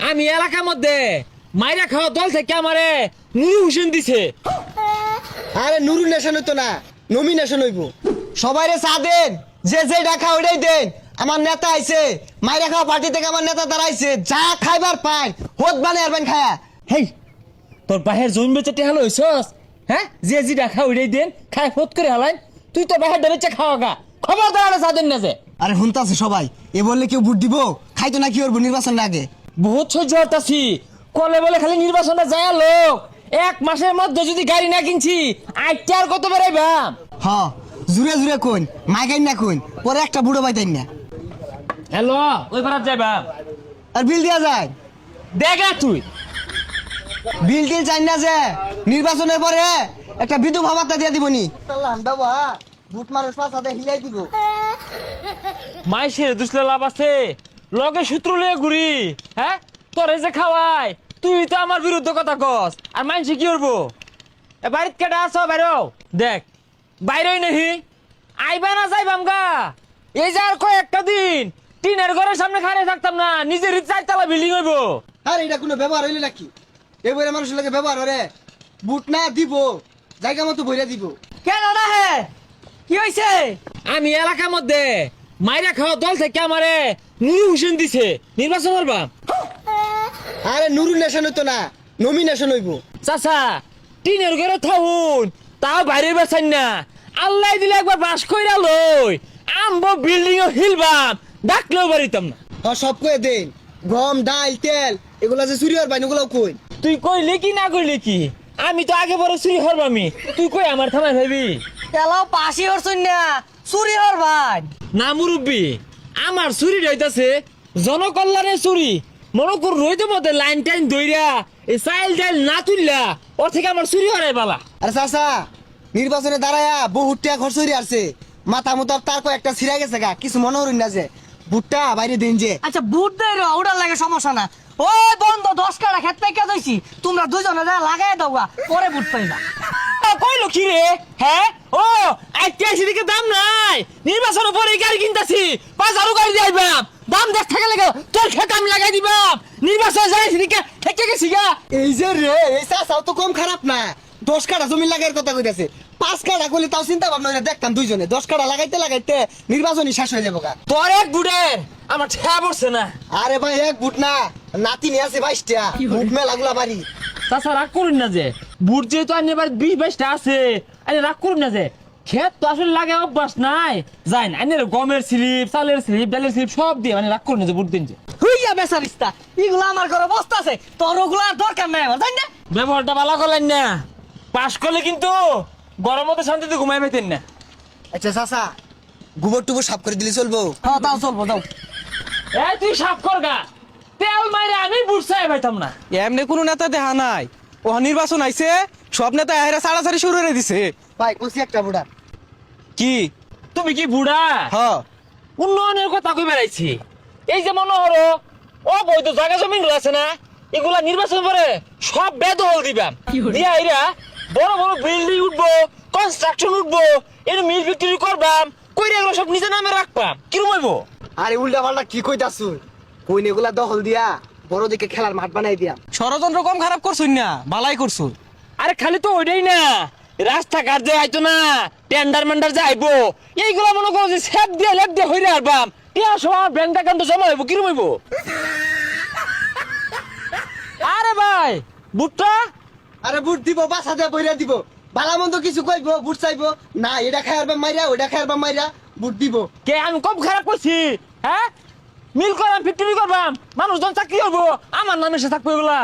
আমি এলাকার মধ্যে মাইরা খাওয়া দল থেকে আমারে নুরু হোসেন দিছে। আরে নুরু নেশন হইতো না, নমিনেশন হইব। সবাইরে চা দেন, যে যে ডাকা ওইটাই দেন। আমার নেতা আইছে, মাইরা খাওয়া পার্টি থেকে আমার নেতা দাঁড়াইছে। যা খাইবার পাই হোত বানে আরবেন খায়া। হেই তোর বাহের জমি বেচে টেহালো হইছস? হ্যাঁ, যে জি দেখা ওইটাই দেন, খাই ফোট করে হালাই। তুই তো বাহের বেচে খাওয়া গা, খবর দাঁড়ালে চা দেন না যে। আরে হুনতাছে সবাই, এ বললে কেউ ভোট দিব? খাইতো না কি করবো নির্বাচন আগে? বহুত সহ্য হতাছি, কলে বলে খালি নির্বাচনটা যায় লোক। এক মাসের মধ্যে যদি গাড়ি না কিনছি আইটা আর কত বেড়াইবাম। হ জুড়ে জুড়ে কোন মাইকাইন না কোন, পরে একটা বুড়ো পাইতেন না। হ্যালো, ওই পারাত যাইবাম। আর বিল দেওয়া যায়? দেখা তুই বিল টিল চাই না যে, নির্বাচনের পরে একটা বিধবা ভাতা দিয়ে দিবনি। বাবা বুট মানুষ পাশাতে হিলাই দিব। মাইসের দুসলে লাভ আছে, লগে সূত্র লয়ে ঘুরি। হ্যাঁ, তোর এই যে খাওয়াই, তুই তো আমার বিরুদ্ধে কথা কস। আর মাইসে কি করবো? এ বাড়িত কেটে আসো বাইরেও দেখ, বাইরেই নাহি আইবা না যাইবাম গা। এই যে আর কয়েকটা দিন টিনের ঘরের সামনে খাড়ে থাকতাম না, নিজের চারতলা বিল্ডিং হইব। আরে এটা কোনো ব্যবহার হইলে নাকি? এবারে মানুষের লাগে ব্যবহার করে। বুট না দিব, জায়গা মতো বইরা দিব। কেন না হে, কি হয়েছে? আমি এলাকার মধ্যে মাইরা খাওয়া দল থেকে আমারে নুরু হোসেন দিছে, নির্বাচন করবা। আরে নুরু নেশন হইতো না, নমিনেশন হইব। চাচা টিনের ঘরে থাকুন, তাও বাইরে বেছেন না। আল্লাহ দিলে একবার বাস কইরা লই আমবো বিল্ডিং ও হিলবাম, ডাকলেও বাড়িতাম না। সব কয়ে দেন, গম ডাল তেল এগুলা যে চুরি হওয়ার বাইন ওগুলাও কই। তুই কইলি কি না কইলি কি, আমি তো আগে বড় চুরি হরবামি। তুই কই আমার থামাই ভাবি তেলাও পাশি হরছুন না, চুরি হর ভাই। না মুরব্বী, আমার চুরি রইতাছে জনকল্যাণের চুরি। মনে কর রইতে মধ্যে লাইন টাইন দইরা এই চাইল ডাইল না তুললা, ওর থেকে আমার চুরি হরাই বালা। আরে চাচা নির্বাচনে দাঁড়ায়া বহুত টাকা খরচ হইরে আসছে। মাথা মুতা তার কয়েকটা ছিড়া গেছে গা, কিছু মনে হরুন না যে বুটটা বাইরে দেন যে। আচ্ছা বুট দেয় রে, ওটার লাগে সমস্যা না। ওই বন্ধ 10 কাটা খেত থেকে দইছি, তোমরা দুজনে যা লাগাই দাও গা, পরে বুট পাইবা। কইলো কি রে? হ্যাঁ, ও আইটিআইসি দিকে দাম নাই, নির্বাচনের পরে গাড়ি কিনতাছি, 5,000 গাড়ি দিবাম, দাম দেখ থাকে লাগে তোর খেত আমি লাগাই দিবাম। নির্বাচন যাইছি দিকে থেকে গেছি গা। এই যে রে, এই চাচাও তো কম খারাপ না। 10 কাঠা জমি লাগাইয়ের কথা কইতাছে। 5 কাঠা করলে তাও চিন্তা ভাবনা করে দেখতাম দুইজনে। 10 কাঠা লাগাইতে লাগাইতে নির্বাচনই শেষ হয়ে যাবো গা। তোর এক বুড়ের আমার ঠেয়া পড়ছে না। আরে ভাই এক বুট না, নাতি নিয়ে আছে 22টা, বুট মেলাগুলা বাড়ি। তাছাড়া রাগ করুন না যে, বুট যেহেতু আনি এবার 20-22টা আছে, আরে রাগ করুন না যে, ক্ষেত তো আসলে লাগে অভ্যাস নাই। যাই না আনি গমের স্লিপ, চালের স্লিপ, ডালের স্লিপ সব দিয়ে, মানে রাগ করুন না যে বুট দিন যে। হইয়া বেচারিস্তা, এগুলো আমার ঘরে বস্তা আছে, তোর ওগুলো আর দরকার নাই আমার, জানি না। ব্যবহারটা ভালো করলেন না, পাস করলে কিন্তু গরমতে শান্তিতে ঘুমাই পেতেন না। আচ্ছা চাচা গোবর টুবর সাফ করে দিলে চলবো? হ্যাঁ তাও চলবো, দাও। এই তুই সাফ কর গা, তেল মাইরে আমি বুট চাই পাইতাম না। এমনি কোনো নেতা দেখা নাই, ও নির্বাচন আইছে সব নেতা এরা সাড়াসাড়ি শুরু করে দিছে। ভাই কুচি একটা বুড়া। কি তুমি কি বুড়া? হ উন্নয়নের কথা কই বেড়াইছি। এই যে মনে হলো অবৈধ জায়গা জমি আছে না, এগুলা নির্বাচন পরে সব বেদখল দিবাম, দিয়া এরা বড় বড় বিল্ডিং উঠবো, কনস্ট্রাকশন উঠবো, এর মিল ফ্যাক্টরি করবাম, কইরা এগুলো সব নিজের নামে রাখবাম। কিরম হইব? আরে উল্টা পাল্টা কি কইতাছুন? কইন এগুলা দখল দিয়া বড় দিকে খেলার মাঠ বানাই দিয়া। ষড়যন্ত্র কম খারাপ করছুন না, বালাই করছুন। আরে খালি তো ওইটাই না, রাস্তাঘাট যে আইতো না, টেন্ডার মেন্ডার যে আইবো, এইগুলা মনে করো যে সেপ দিয়ে লেপ দিয়ে হইরে আরবাম, টিয়া সময় ব্যাংক অ্যাকাউন্টে জমা হইব। কিরম হইব? আরে ভাই বুটটা আরে বুট দিব, বাসা দিয়ে বইরা দিব। ভালা মন্দ কিছু কইবো, বুট চাইবো না, এটা খাইয়ারবা মাইরা ওইটা খাইয়ারবা মাইরা বুট দিব। কে আমি কম খারাপ করছি? হ্যাঁ, মিল করাম ফ্যাক্টরি করবাম, মানুষজন চাকরি করবো, আমার নামে সে থাকবো এগুলা।